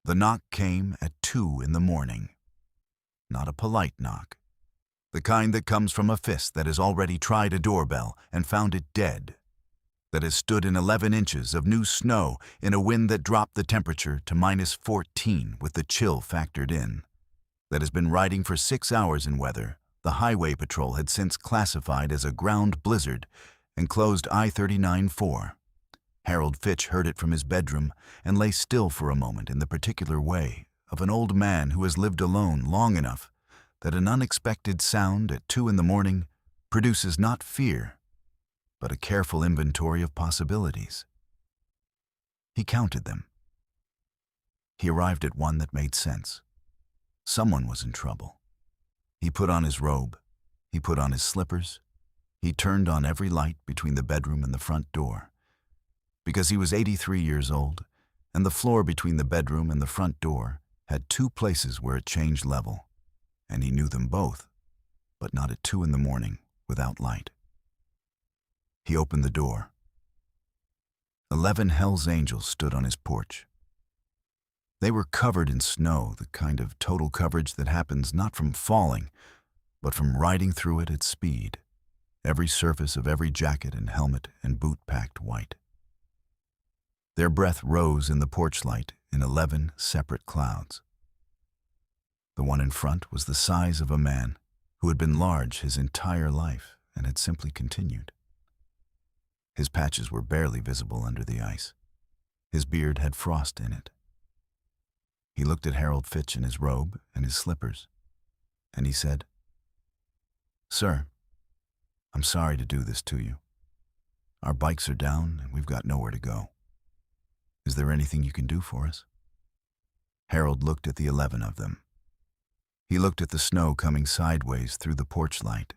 The knock came at 2 in the morning. Not a polite knock. The kind that comes from a fist that has already tried a doorbell and found it dead. That has stood in 11 inches of new snow in a wind that dropped the temperature to -14 with the chill factored in. That has been riding for 6 hours in weather the Highway Patrol had since classified as a ground blizzard and closed I-39 for. Harold Fitch heard it from his bedroom and lay still for a moment in the particular way of an old man who has lived alone long enough that an unexpected sound at 2 in the morning produces not fear, but a careful inventory of possibilities. He counted them. He arrived at one that made sense. Someone was in trouble. He put on his robe. He put on his slippers. He turned on every light between the bedroom and the front door. Because he was 83 years old, and the floor between the bedroom and the front door had 2 places where it changed level, and he knew them both, but not at 2 in the morning without light. He opened the door. 11 Hell's Angels stood on his porch. They were covered in snow, the kind of total coverage that happens not from falling, but from riding through it at speed, every surface of every jacket and helmet and boot packed white. Their breath rose in the porch light in 11 separate clouds. The one in front was the size of a man who had been large his entire life and had simply continued. His patches were barely visible under the ice. His beard had frost in it. He looked at Harold Fitch in his robe and his slippers, and he said, "Sir, I'm sorry to do this to you. Our bikes are down and we've got nowhere to go. Is there anything you can do for us?" Harold looked at the 11 of them. He looked at the snow coming sideways through the porch light.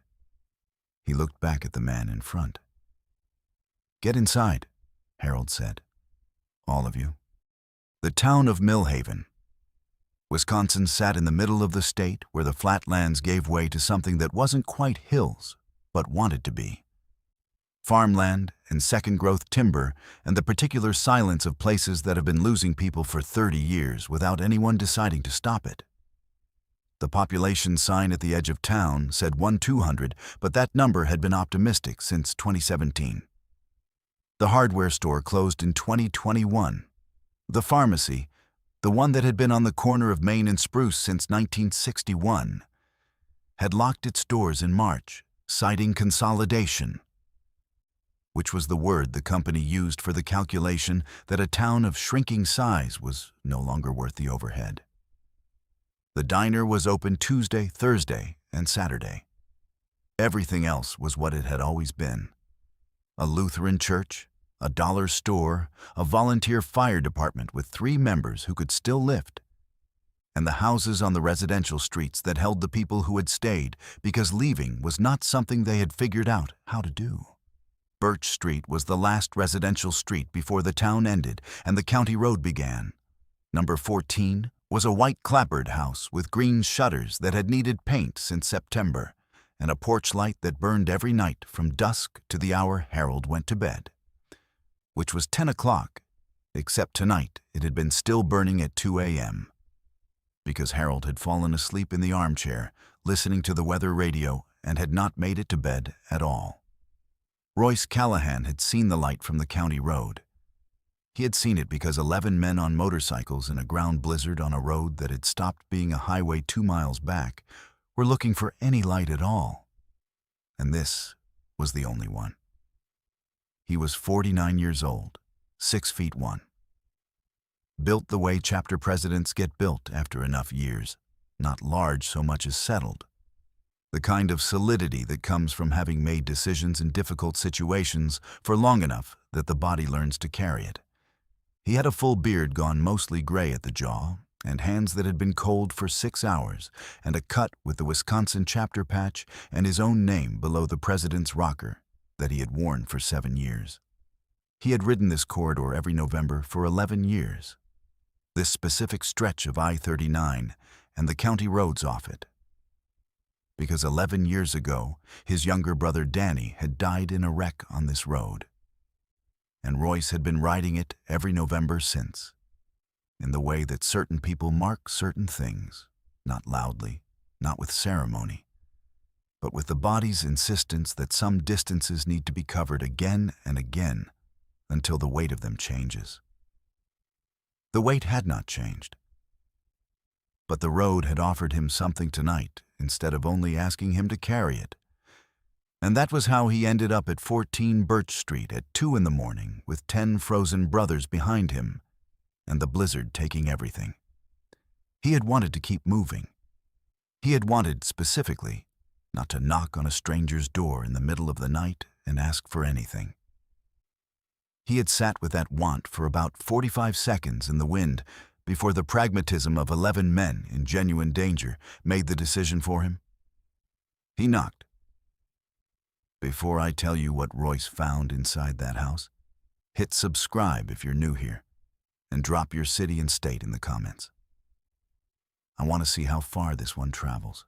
He looked back at the man in front. "Get inside," Harold said. "All of you." The town of Millhaven. Wisconsin sat in the middle of the state where the flatlands gave way to something that wasn't quite hills, but wanted to be. Farmland and second-growth timber and the particular silence of places that have been losing people for 30 years without anyone deciding to stop it. The population sign at the edge of town said 1-200, but that number had been optimistic since 2017. The hardware store closed in 2021. The pharmacy, the one that had been on the corner of Main and Spruce since 1961, had locked its doors in March, citing consolidation, which was the word the company used for the calculation that a town of shrinking size was no longer worth the overhead. The diner was open Tuesday, Thursday, and Saturday. Everything else was what it had always been. A Lutheran church, a dollar store, a volunteer fire department with 3 members who could still lift, and the houses on the residential streets that held the people who had stayed because leaving was not something they had figured out how to do. Birch Street was the last residential street before the town ended and the county road began. Number 14 was a white clapboard house with green shutters that had needed paint since September, and a porch light that burned every night from dusk to the hour Harold went to bed, which was 10 o'clock, except tonight it had been still burning at 2 a.m. because Harold had fallen asleep in the armchair, listening to the weather radio, and had not made it to bed at all. Royce Callahan had seen the light from the county road. He had seen it because 11 men on motorcycles in a ground blizzard on a road that had stopped being a highway 2 miles back were looking for any light at all. And this was the only one. He was 49 years old, 6'1". Built the way chapter presidents get built after enough years, not large so much as settled. The kind of solidity that comes from having made decisions in difficult situations for long enough that the body learns to carry it. He had a full beard gone mostly gray at the jaw, and hands that had been cold for 6 hours, and a cut with the Wisconsin chapter patch and his own name below the president's rocker that he had worn for 7 years. He had ridden this corridor every November for 11 years. This specific stretch of I-39 and the county roads off it. Because 11 years ago, his younger brother Danny had died in a wreck on this road. And Royce had been riding it every November since. in the way that certain people mark certain things, not loudly, not with ceremony, but with the body's insistence that some distances need to be covered again and again until the weight of them changes. The weight had not changed, but the road had offered him something tonight instead of only asking him to carry it. And that was how he ended up at 14 Birch Street at 2 in the morning with 10 frozen brothers behind him and the blizzard taking everything. He had wanted to keep moving. He had wanted, specifically, not to knock on a stranger's door in the middle of the night and ask for anything. He had sat with that want for about 45 seconds in the wind before the pragmatism of 11 men in genuine danger made the decision for him. He knocked. Before I tell you what Royce found inside that house, hit subscribe if you're new here, and drop your city and state in the comments. I want to see how far this one travels.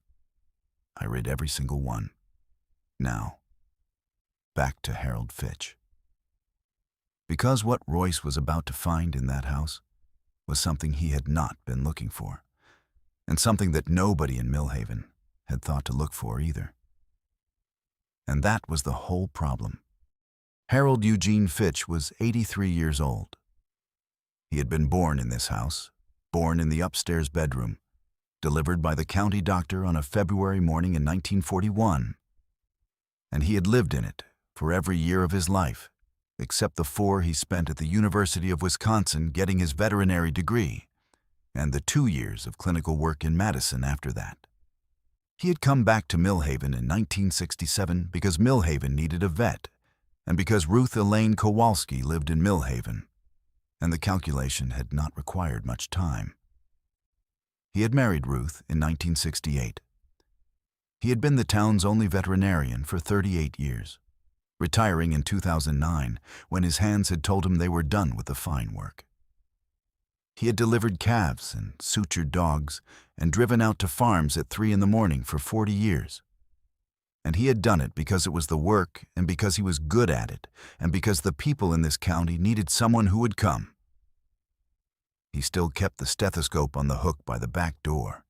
I read every single one. Now, back to Harold Fitch. Because what Royce was about to find in that house was something he had not been looking for, and something that nobody in Millhaven had thought to look for either. And that was the whole problem. Harold Eugene Fitch was 83 years old. He had been born in this house, born in the upstairs bedroom, delivered by the county doctor on a February morning in 1941. And he had lived in it for every year of his life, except the 4 he spent at the University of Wisconsin getting his veterinary degree, and the 2 years of clinical work in Madison after that. He had come back to Millhaven in 1967 because Millhaven needed a vet, and because Ruth Elaine Kowalski lived in Millhaven, and the calculation had not required much time. He had married Ruth in 1968. He had been the town's only veterinarian for 38 years, retiring in 2009 when his hands had told him they were done with the fine work. He had delivered calves and sutured dogs and driven out to farms at 3 in the morning for 40 years. And he had done it because it was the work and because he was good at it and because the people in this county needed someone who would come. He still kept the stethoscope on the hook by the back door.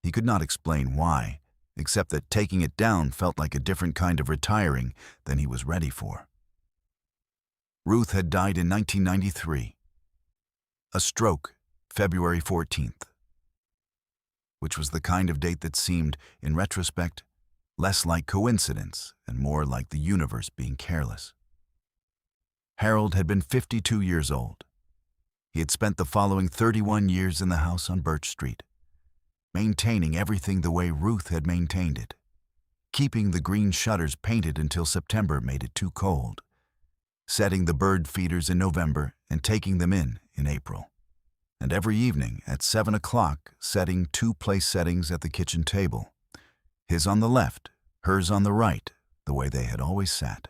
He could not explain why, except that taking it down felt like a different kind of retiring than he was ready for. Ruth had died in 1993. A stroke, February 14th, which was the kind of date that seemed, in retrospect, less like coincidence and more like the universe being careless. Harold had been 52 years old. He had spent the following 31 years in the house on Birch Street, maintaining everything the way Ruth had maintained it, keeping the green shutters painted until September made it too cold, setting the bird feeders in November and taking them in April, and every evening at 7 o'clock setting 2 place settings at the kitchen table, his on the left, hers on the right, the way they had always sat,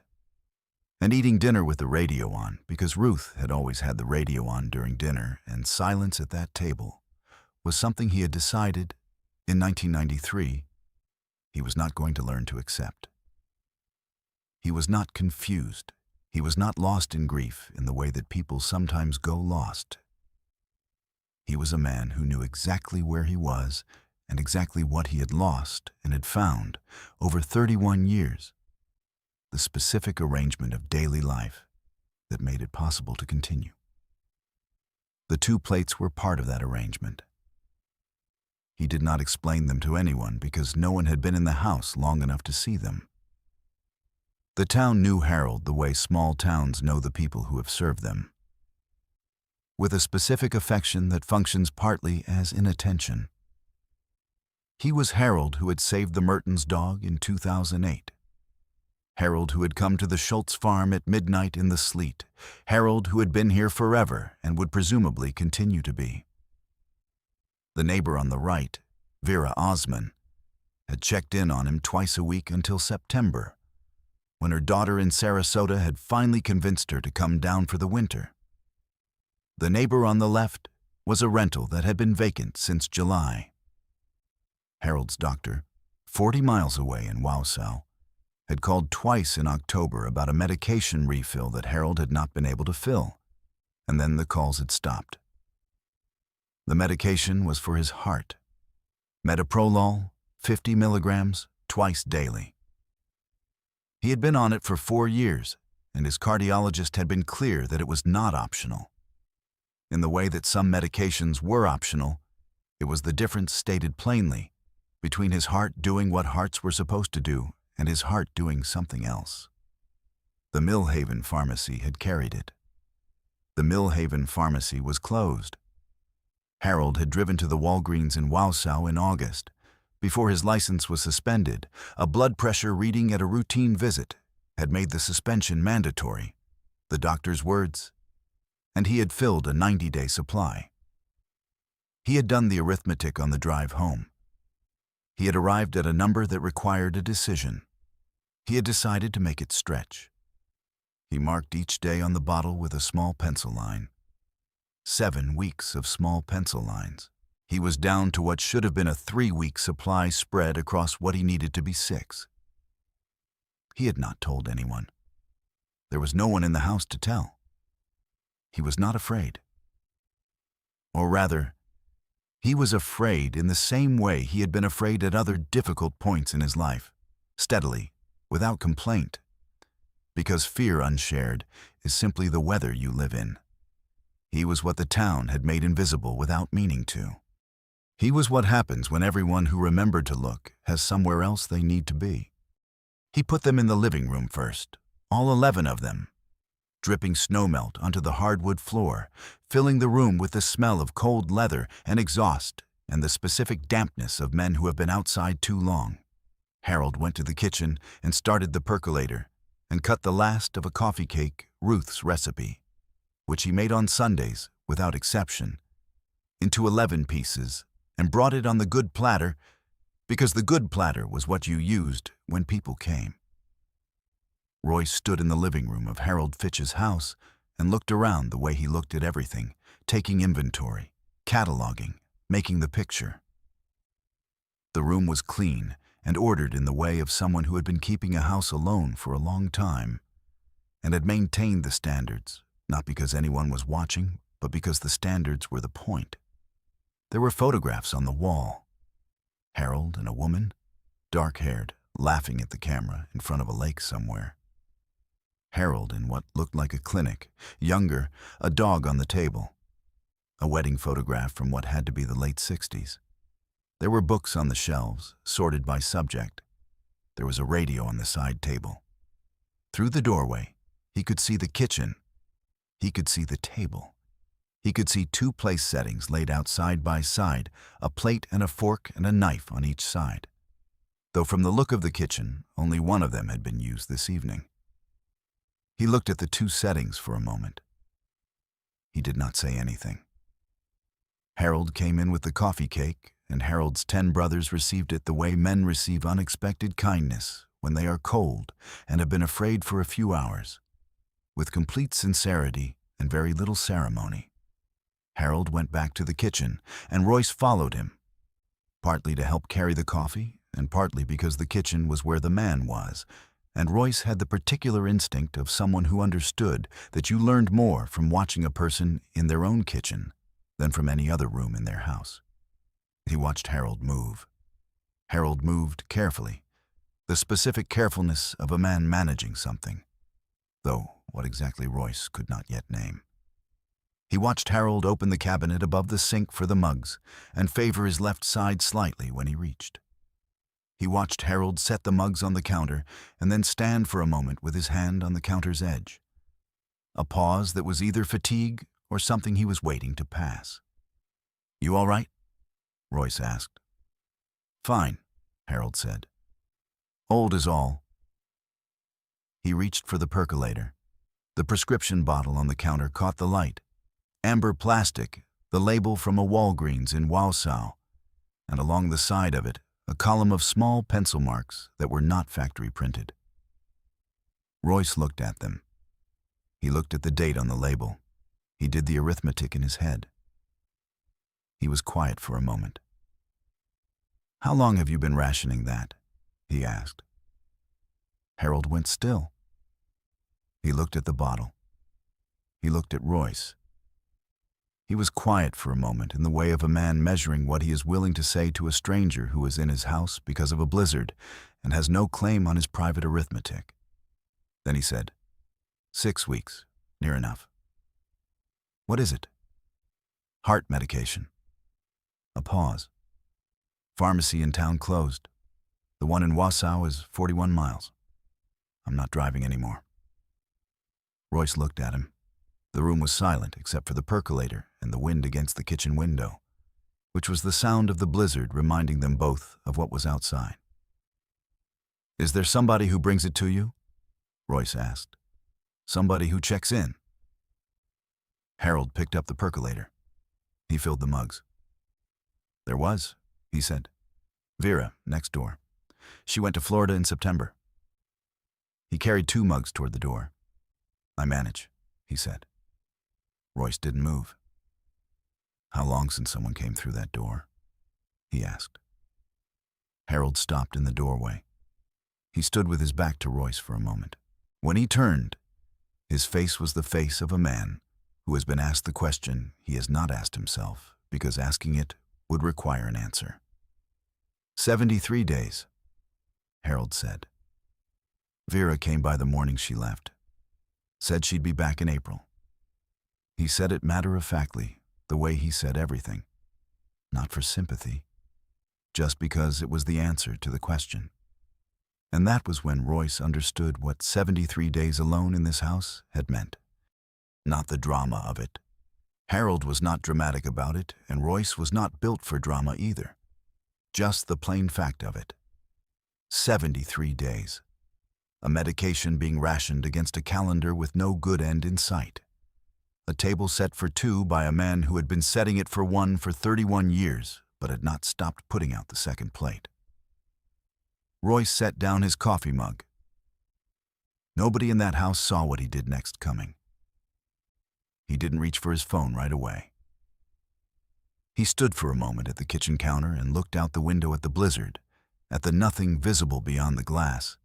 and eating dinner with the radio on because Ruth had always had the radio on during dinner, and silence at that table was something he had decided, in 1993, he was not going to learn to accept. He was not confused. He was not lost in grief in the way that people sometimes go lost. He was a man who knew exactly where he was and exactly what he had lost and had found over 31 years, the specific arrangement of daily life that made it possible to continue. The 2 plates were part of that arrangement. He did not explain them to anyone because no one had been in the house long enough to see them. The town knew Harold the way small towns know the people who have served them, with a specific affection that functions partly as inattention. He was Harold who had saved the Mertens dog in 2008. Harold who had come to the Schultz farm at midnight in the sleet. Harold who had been here forever and would presumably continue to be. The neighbor on the right, Vera Osman, had checked in on him twice a week until September, when her daughter in Sarasota had finally convinced her to come down for the winter. The neighbor on the left was a rental that had been vacant since July. Harold's doctor, 40 miles away in Wausau, had called twice in October about a medication refill that Harold had not been able to fill, and then the calls had stopped. The medication was for his heart. Metoprolol, 50 milligrams, twice daily. He had been on it for 4 years, and his cardiologist had been clear that it was not optional. In the way that some medications were optional, it was the difference stated plainly between his heart doing what hearts were supposed to do and his heart doing something else. The Millhaven pharmacy had carried it. The Millhaven pharmacy was closed. Harold had driven to the Walgreens in Wausau in August. Before his license was suspended, a blood pressure reading at a routine visit had made the suspension mandatory, the doctor's words, and he had filled a 90-day supply. He had done the arithmetic on the drive home. He had arrived at a number that required a decision. He had decided to make it stretch. He marked each day on the bottle with a small pencil line. 7 weeks of small pencil lines. He was down to what should have been a 3-week supply spread across what he needed to be 6. He had not told anyone. There was no one in the house to tell. He was not afraid. Or rather, he was afraid in the same way he had been afraid at other difficult points in his life, steadily, without complaint. Because fear unshared is simply the weather you live in. He was what the town had made invisible without meaning to. He was what happens when everyone who remembered to look has somewhere else they need to be. He put them in the living room first, all 11 of them, dripping snowmelt onto the hardwood floor, filling the room with the smell of cold leather and exhaust and the specific dampness of men who have been outside too long. Harold went to the kitchen and started the percolator and cut the last of a coffee cake, Ruth's recipe, which he made on Sundays without exception, into 11 pieces and brought it on the good platter because the good platter was what you used when people came. Royce stood in the living room of Harold Fitch's house and looked around the way he looked at everything, taking inventory, cataloging, making the picture. The room was clean and ordered in the way of someone who had been keeping a house alone for a long time and had maintained the standards, not because anyone was watching, but because the standards were the point. There were photographs on the wall. Harold and a woman, dark-haired, laughing at the camera in front of a lake somewhere. Harold in what looked like a clinic, younger, a dog on the table. A wedding photograph from what had to be the late 60s. There were books on the shelves, sorted by subject. There was a radio on the side table. Through the doorway, he could see the kitchen. He could see the table. He could see 2 place settings laid out side by side, a plate and a fork and a knife on each side. Though from the look of the kitchen, only one of them had been used this evening. He looked at the 2 settings for a moment. He did not say anything. Harold came in with the coffee cake, and Harold's 10 brothers received it the way men receive unexpected kindness when they are cold and have been afraid for a few hours, with complete sincerity and very little ceremony. Harold went back to the kitchen, and Royce followed him, partly to help carry the coffee, and partly because the kitchen was where the man was, and Royce had the particular instinct of someone who understood that you learned more from watching a person in their own kitchen than from any other room in their house. He watched Harold move. Harold moved carefully, the specific carefulness of a man managing something, though what exactly Royce could not yet name. He watched Harold open the cabinet above the sink for the mugs and favor his left side slightly when he reached. He watched Harold set the mugs on the counter and then stand for a moment with his hand on the counter's edge. A pause that was either fatigue or something he was waiting to pass. "You all right?" Royce asked. "Fine," Harold said. "Old is all." He reached for the percolator. The prescription bottle on the counter caught the light. Amber plastic, the label from a Walgreens in Wausau, and along the side of it, a column of small pencil marks that were not factory printed. Royce looked at them. He looked at the date on the label. He did the arithmetic in his head. He was quiet for a moment. "How long have you been rationing that?" he asked. Harold went still. He looked at the bottle. He looked at Royce. He was quiet for a moment in the way of a man measuring what he is willing to say to a stranger who is in his house because of a blizzard and has no claim on his private arithmetic. Then he said, 6 weeks, near enough. What is it? Heart medication. A pause. Pharmacy in town closed. The one in Wausau is 41 miles. I'm not driving anymore. Royce looked at him. The room was silent except for the percolator and the wind against the kitchen window, which was the sound of the blizzard reminding them both of what was outside. Is there somebody who brings it to you? Royce asked. Somebody who checks in. Harold picked up the percolator. He filled the mugs. There was, he said. Vera, next door. She went to Florida in September. He carried 2 mugs toward the door. I manage, he said. Royce didn't move. How long since someone came through that door? He asked. Harold stopped in the doorway. He stood with his back to Royce for a moment. When he turned, his face was the face of a man who has been asked the question he has not asked himself because asking it would require an answer. 73 days, Harold said. Vera came by the morning she left. Said she'd be back in April. He said it matter-of-factly, the way he said everything. Not for sympathy, just because it was the answer to the question. And that was when Royce understood what 73 days alone in this house had meant. Not the drama of it. Harold was not dramatic about it, and Royce was not built for drama either. Just the plain fact of it. 73 days. A medication being rationed against a calendar with no good end in sight. A table set for 2 by a man who had been setting it for 1 for 31 years, but had not stopped putting out the second plate. Royce set down his coffee mug. Nobody in that house saw what he did next coming. He didn't reach for his phone right away. He stood for a moment at the kitchen counter and looked out the window at the blizzard, at the nothing visible beyond the glass,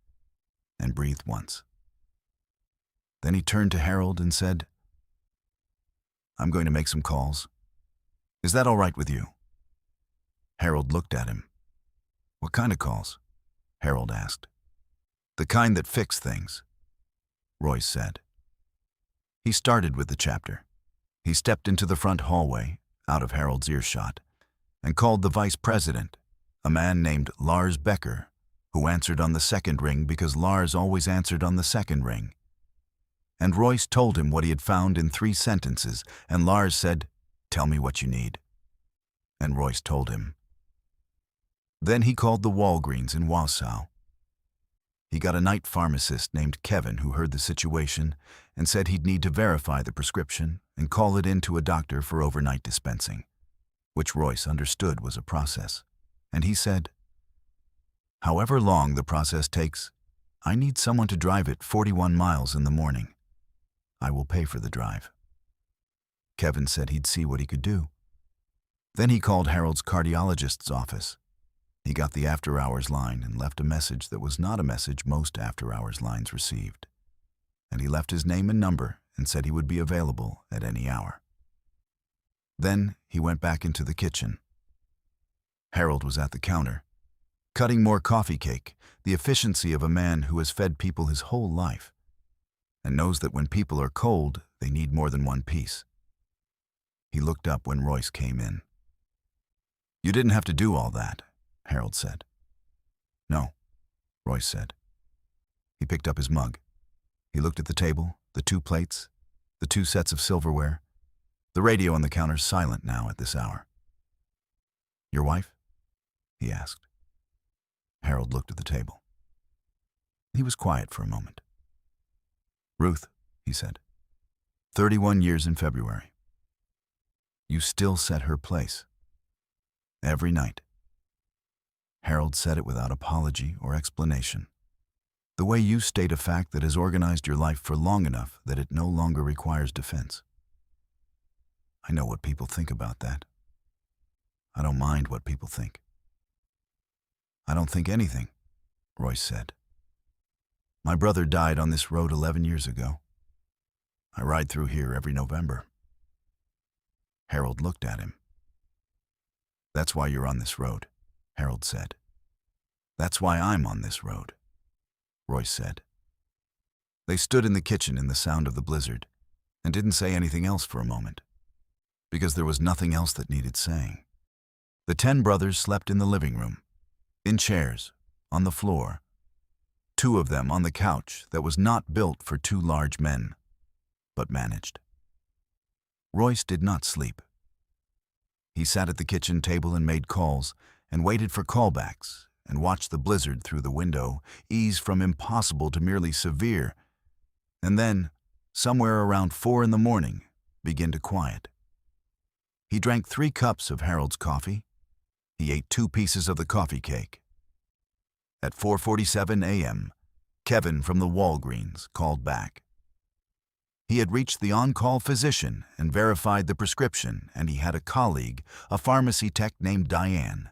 and breathed once. Then he turned to Harold and said, I'm going to make some calls. Is that all right with you? Harold looked at him. What kind of calls? Harold asked. The kind that fix things, Royce said. He started with the chapter. He stepped into the front hallway, out of Harold's earshot, and called the vice president, a man named Lars Becker, who answered on the second ring because Lars always answered on the second ring. And Royce told him what he had found in 3 sentences, and Lars said, Tell me what you need. And Royce told him. Then he called the Walgreens in Wausau. He got a night pharmacist named Kevin who heard the situation and said he'd need to verify the prescription and call it in to a doctor for overnight dispensing, which Royce understood was a process. And he said, However long the process takes, I need someone to drive it 41 miles in the morning. I will pay for the drive. Kevin said he'd see what he could do. Then he called Harold's cardiologist's office. He got the after-hours line and left a message that was not a message most after-hours lines received. And he left his name and number and said he would be available at any hour. Then he went back into the kitchen. Harold was at the counter, cutting more coffee cake, the efficiency of a man who has fed people his whole life, and knows that when people are cold, they need more than 1 piece. He looked up when Royce came in. You didn't have to do all that, Harold said. No, Royce said. He picked up his mug. He looked at the table, the 2 plates, the 2 sets of silverware, the radio on the counter silent now at this hour. Your wife? He asked. Harold looked at the table. He was quiet for a moment. Ruth, he said. 31 years in February. You still set her place. Every night. Harold said it without apology or explanation. The way you state a fact that has organized your life for long enough that it no longer requires defense. I know what people think about that. I don't mind what people think. I don't think anything, Royce said. My brother died on this road 11 years ago. I ride through here every November. Harold looked at him. "That's why you're on this road," Harold said. "That's why I'm on this road," Royce said. They stood in the kitchen in the sound of the blizzard and didn't say anything else for a moment, because there was nothing else that needed saying. The 10 brothers slept in the living room, in chairs, on the floor, 2 of them on the couch that was not built for 2 large men, but managed. Royce did not sleep. He sat at the kitchen table and made calls and waited for callbacks and watched the blizzard through the window ease from impossible to merely severe, and then, somewhere around 4 in the morning, begin to quiet. He drank 3 cups of Harold's coffee. He ate 2 pieces of the coffee cake. At 4:47 a.m., Kevin from the Walgreens called back. He had reached the on-call physician and verified the prescription, and he had a colleague, a pharmacy tech named Diane,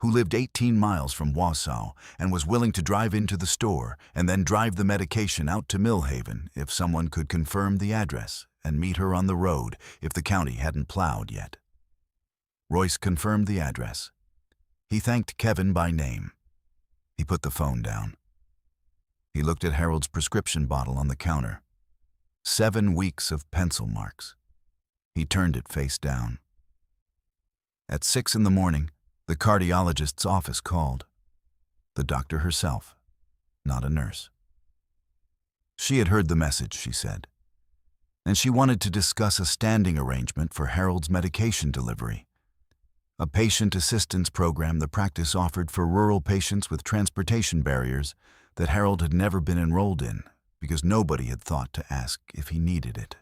who lived 18 miles from Wausau and was willing to drive into the store and then drive the medication out to Millhaven if someone could confirm the address and meet her on the road if the county hadn't plowed yet. Royce confirmed the address. He thanked Kevin by name. He put the phone down. He looked at Harold's prescription bottle on the counter. 7 weeks of pencil marks. He turned it face down. At 6 in the morning, the cardiologist's office called. The doctor herself, not a nurse. She had heard the message, she said, and she wanted to discuss a standing arrangement for Harold's medication delivery, a patient assistance program the practice offered for rural patients with transportation barriers that Harold had never been enrolled in because nobody had thought to ask if he needed it.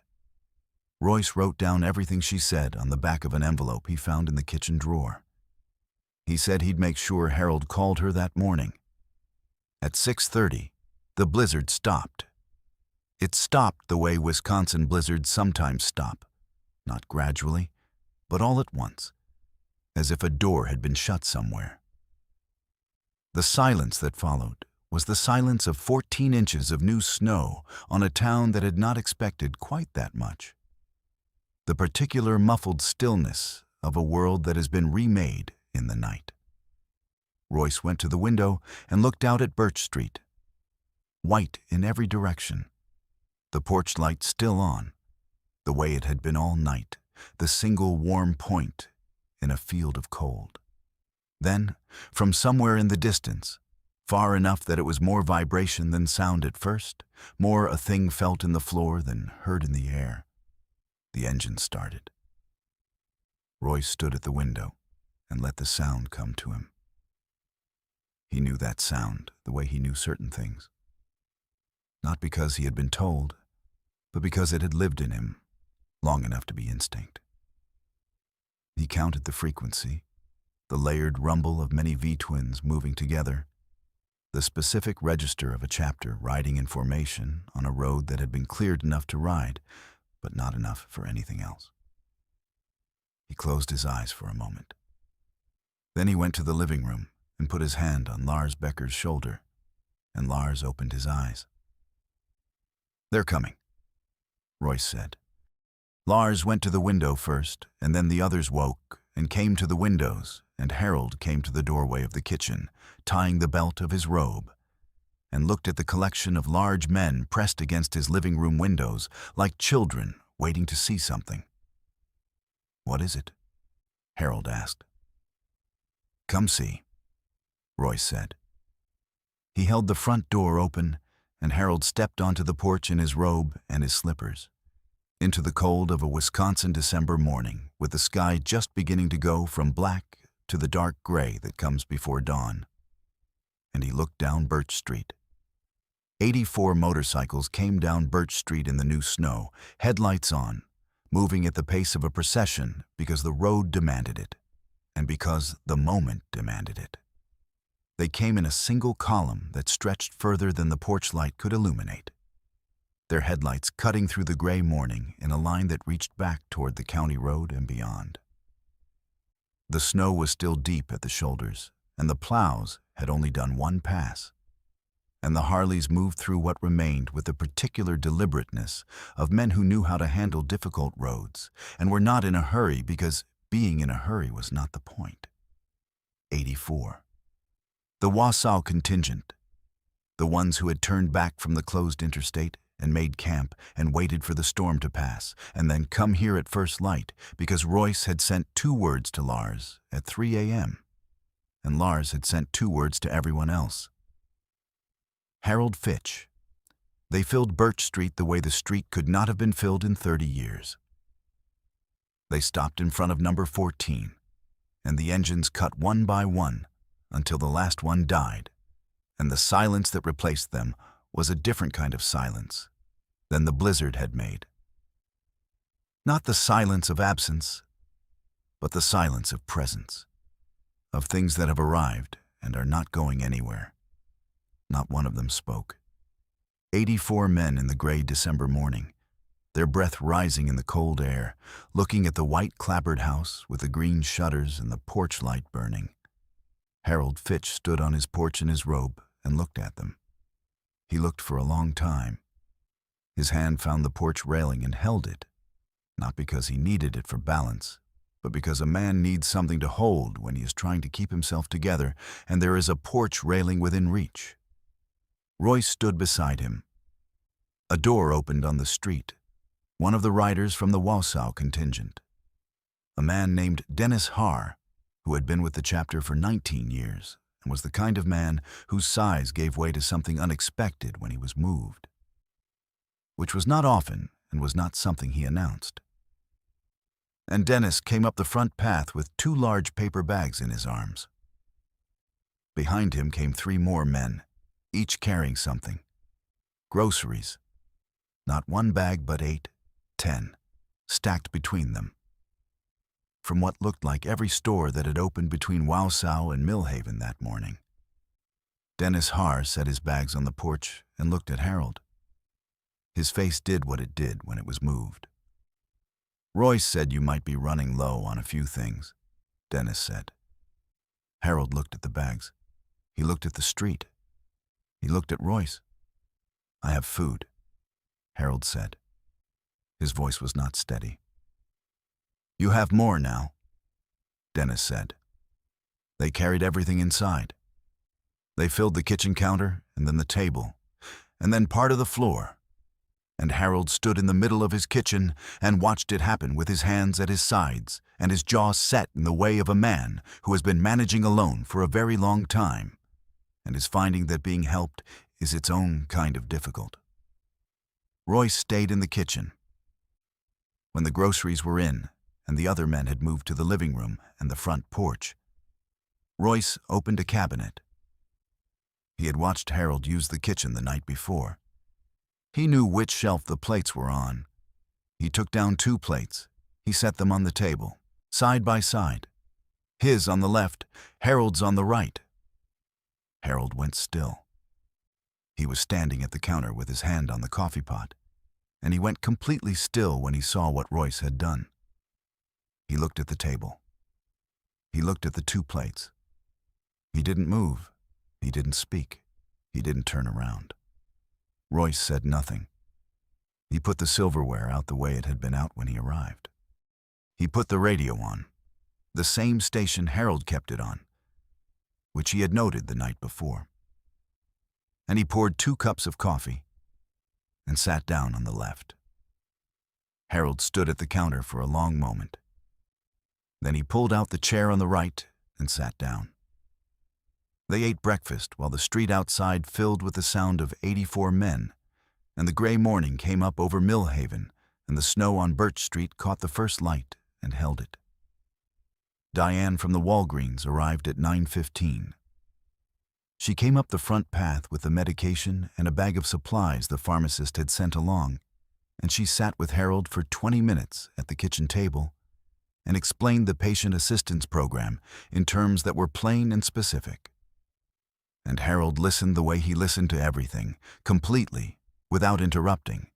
Royce wrote down everything she said on the back of an envelope he found in the kitchen drawer. He said he'd make sure Harold called her that morning. At 6:30, the blizzard stopped. It stopped the way Wisconsin blizzards sometimes stop, not gradually, but all at once, as if a door had been shut somewhere. The silence that followed was the silence of 14 inches of new snow on a town that had not expected quite that much. The particular muffled stillness of a world that has been remade in the night. Royce went to the window and looked out at Birch Street. White in every direction. The porch light still on, the way it had been all night, the single warm point in a field of cold. Then, from somewhere in the distance, far enough that it was more vibration than sound at first, more a thing felt in the floor than heard in the air, the engine started. Royce stood at the window and let the sound come to him. He knew that sound the way he knew certain things. Not because he had been told, but because it had lived in him long enough to be instinct. He counted the frequency, the layered rumble of many V-twins moving together, the specific register of a chapter riding in formation on a road that had been cleared enough to ride, but not enough for anything else. He closed his eyes for a moment. Then he went to the living room and put his hand on Lars Becker's shoulder, and Lars opened his eyes. "They're coming," Royce said. Lars went to the window first, and then the others woke and came to the windows, and Harold came to the doorway of the kitchen, tying the belt of his robe, and looked at the collection of large men pressed against his living room windows like children waiting to see something. "What is it?" Harold asked. "Come see," Royce said. He held the front door open, and Harold stepped onto the porch in his robe and his slippers, into the cold of a Wisconsin December morning, with the sky just beginning to go from black to the dark gray that comes before dawn. And he looked down Birch Street. 84 motorcycles came down Birch Street in the new snow, headlights on, moving at the pace of a procession because the road demanded it, and because the moment demanded it. They came in a single column that stretched further than the porch light could illuminate, their headlights cutting through the gray morning in a line that reached back toward the county road and beyond. The snow was still deep at the shoulders, and the plows had only done one pass. and the Harleys moved through what remained with the particular deliberateness of men who knew how to handle difficult roads and were not in a hurry because being in a hurry was not the point. 84. The Wassaw contingent, the ones who had turned back from the closed interstate and made camp and waited for the storm to pass and then come here at first light because Royce had sent 2 words to Lars at 3 a.m. and Lars had sent 2 words to everyone else. Harold Fitch. They filled Birch Street the way the street could not have been filled in 30 years. They stopped in front of number 14, and the engines cut one by one until the last one died, and the silence that replaced them was a different kind of silence than the blizzard had made. Not the silence of absence, but the silence of presence, of things that have arrived and are not going anywhere. Not one of them spoke. 84 men in the gray December morning, their breath rising in the cold air, looking at the white clapboard house with the green shutters and the porch light burning. Harold Fitch stood on his porch in his robe and looked at them. He looked for a long time. His hand found the porch railing and held it, not because he needed it for balance, but because a man needs something to hold when he is trying to keep himself together, and there is a porch railing within reach. Royce stood beside him. A door opened on the street. One of the riders from the Wassaw contingent. A man named Dennis Haar, who had been with the chapter for 19 years and was the kind of man whose size gave way to something unexpected when he was moved, which was not often and was not something he announced. And Dennis came up the front path with 2 large paper bags in his arms. Behind him came 3 more men, each carrying something. Groceries. Not 1 bag, but 8, 10, stacked between them. From what looked like every store that had opened between Wassaw and Millhaven that morning. Dennis Haar set his bags on the porch and looked at Harold. His face did what it did when it was moved. Royce said you might be running low on a few things, Dennis said. Harold looked at the bags. He looked at the street. He looked at Royce. I have food, Harold said. His voice was not steady. You have more now, Dennis said. They carried everything inside. They filled the kitchen counter and then the table, and then part of the floor. And Harold stood in the middle of his kitchen and watched it happen with his hands at his sides and his jaw set in the way of a man who has been managing alone for a very long time and is finding that being helped is its own kind of difficult. Royce stayed in the kitchen. When the groceries were in and the other men had moved to the living room and the front porch, Royce opened a cabinet. He had watched Harold use the kitchen the night before. He knew which shelf the plates were on. He took down 2 plates. He set them on the table, side by side. His on the left, Harold's on the right. Harold went still. He was standing at the counter with his hand on the coffee pot, and he went completely still when he saw what Royce had done. He looked at the table. He looked at the 2 plates. He didn't move. He didn't speak. He didn't turn around. Royce said nothing. He put the silverware out the way it had been out when he arrived. He put the radio on, the same station Harold kept it on, which he had noted the night before. And he poured 2 cups of coffee and sat down on the left. Harold stood at the counter for a long moment. Then he pulled out the chair on the right and sat down. They ate breakfast while the street outside filled with the sound of 84 men, and the gray morning came up over Millhaven, and the snow on Birch Street caught the first light and held it. Diane from the Walgreens arrived at 9:15. She came up the front path with the medication and a bag of supplies the pharmacist had sent along, and she sat with Harold for 20 minutes at the kitchen table and explained the patient assistance program in terms that were plain and specific. And Harold listened the way he listened to everything, completely, without interrupting,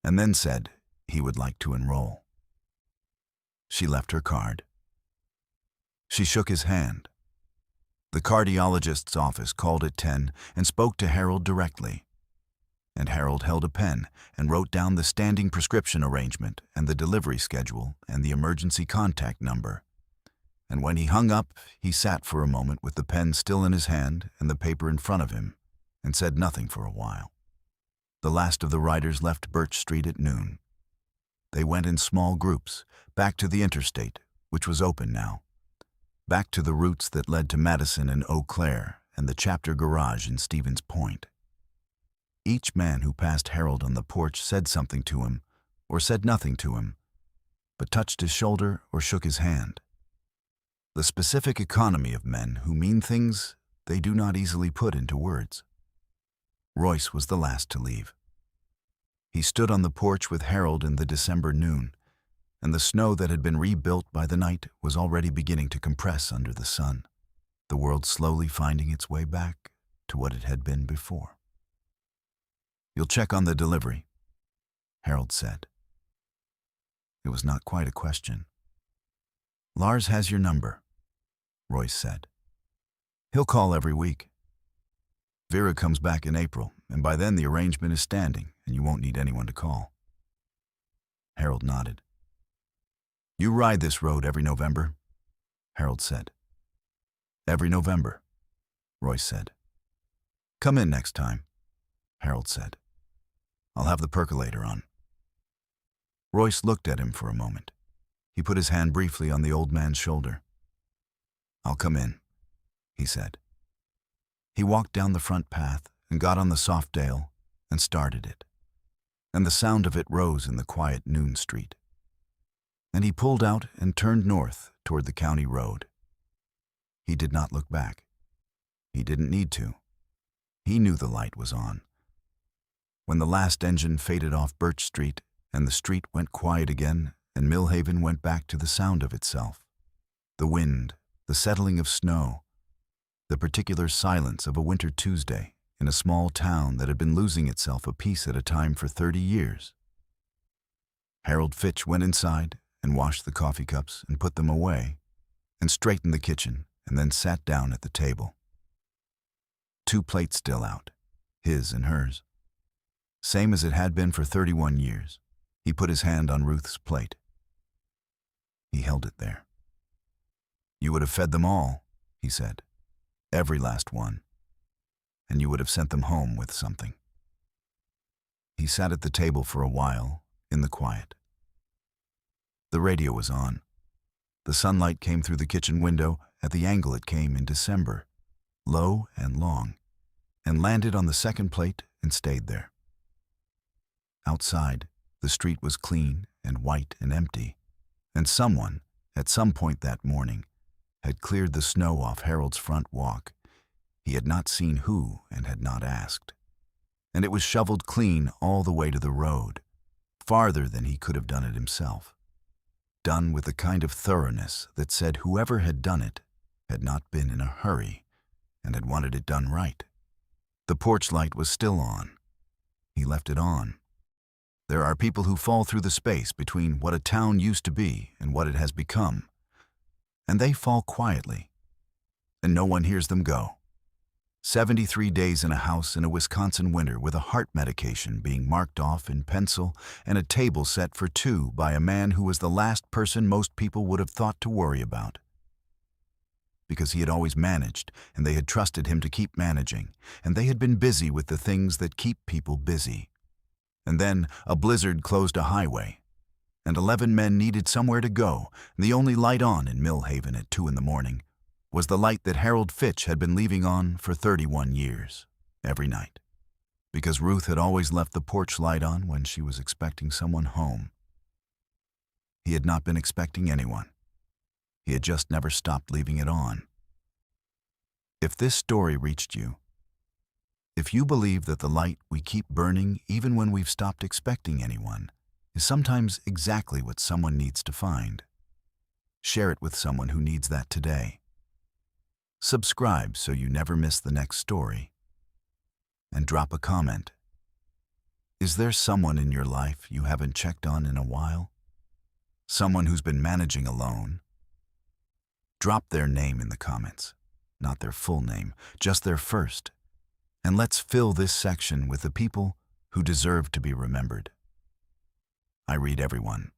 and then said he would like to enroll. She left her card. She shook his hand. The cardiologist's office called at 10 and spoke to Harold directly. And Harold held a pen and wrote down the standing prescription arrangement and the delivery schedule and the emergency contact number. And when he hung up, he sat for a moment with the pen still in his hand and the paper in front of him, and said nothing for a while. The last of the riders left Birch Street at noon. They went in small groups, back to the interstate, which was open now, back to the routes that led to Madison and Eau Claire and the chapter garage in Stevens Point. Each man who passed Harold on the porch said something to him, or said nothing to him, but touched his shoulder or shook his hand. The specific economy of men who mean things they do not easily put into words. Royce was the last to leave. He stood on the porch with Harold in the December noon, and the snow that had been rebuilt by the night was already beginning to compress under the sun, the world slowly finding its way back to what it had been before. "You'll check on the delivery," Harold said. It was not quite a question. "Lars has your number," Royce said. "He'll call every week. Vera comes back in April, and by then the arrangement is standing, and you won't need anyone to call." Harold nodded. "You ride this road every November?" Harold said. "Every November," Royce said. "Come in next time," Harold said. "I'll have the percolator on." Royce looked at him for a moment. He put his hand briefly on the old man's shoulder. "I'll come in," he said. He walked down the front path and got on the soft dale and started it, and the sound of it rose in the quiet noon street. And he pulled out and turned north toward the county road. He did not look back. He didn't need to. He knew the light was on. When the last engine faded off Birch Street and the street went quiet again and Millhaven went back to the sound of itself, the wind, the settling of snow, the particular silence of a winter Tuesday in a small town that had been losing itself a piece at a time for 30 years. Harold Fitch went inside and washed the coffee cups and put them away and straightened the kitchen and then sat down at the table. 2 plates still out, his and hers. Same as it had been for 31 years. He put his hand on Ruth's plate. He held it there. "You would have fed them all," he said. "Every last one. And you would have sent them home with something." He sat at the table for a while, in the quiet. The radio was on. The sunlight came through the kitchen window at the angle it came in December, low and long, and landed on the second plate and stayed there. Outside, the street was clean and white and empty, and someone, at some point that morning, had cleared the snow off Harold's front walk. He had not seen who and had not asked. And it was shoveled clean all the way to the road, farther than he could have done it himself. Done with the kind of thoroughness that said whoever had done it had not been in a hurry and had wanted it done right. The porch light was still on. He left it on. There are people who fall through the space between what a town used to be and what it has become, and they fall quietly, and no one hears them go. 73 days in a house in a Wisconsin winter with a heart medication being marked off in pencil and a table set for 2 by a man who was the last person most people would have thought to worry about. Because he had always managed, and they had trusted him to keep managing, and they had been busy with the things that keep people busy. And then a blizzard closed a highway, and 11 men needed somewhere to go, and the only light on in Millhaven at 2 in the morning was the light that Harold Fitch had been leaving on for 31 years, every night, because Ruth had always left the porch light on when she was expecting someone home. He had not been expecting anyone. He had just never stopped leaving it on. If this story reached you, if you believe that the light we keep burning even when we've stopped expecting anyone is sometimes exactly what someone needs to find, share it with someone who needs that today. Subscribe so you never miss the next story. And drop a comment. Is there someone in your life you haven't checked on in a while? Someone who's been managing alone? Drop their name in the comments. not their full name, just their first. And let's fill this section with the people who deserve to be remembered. I read everyone.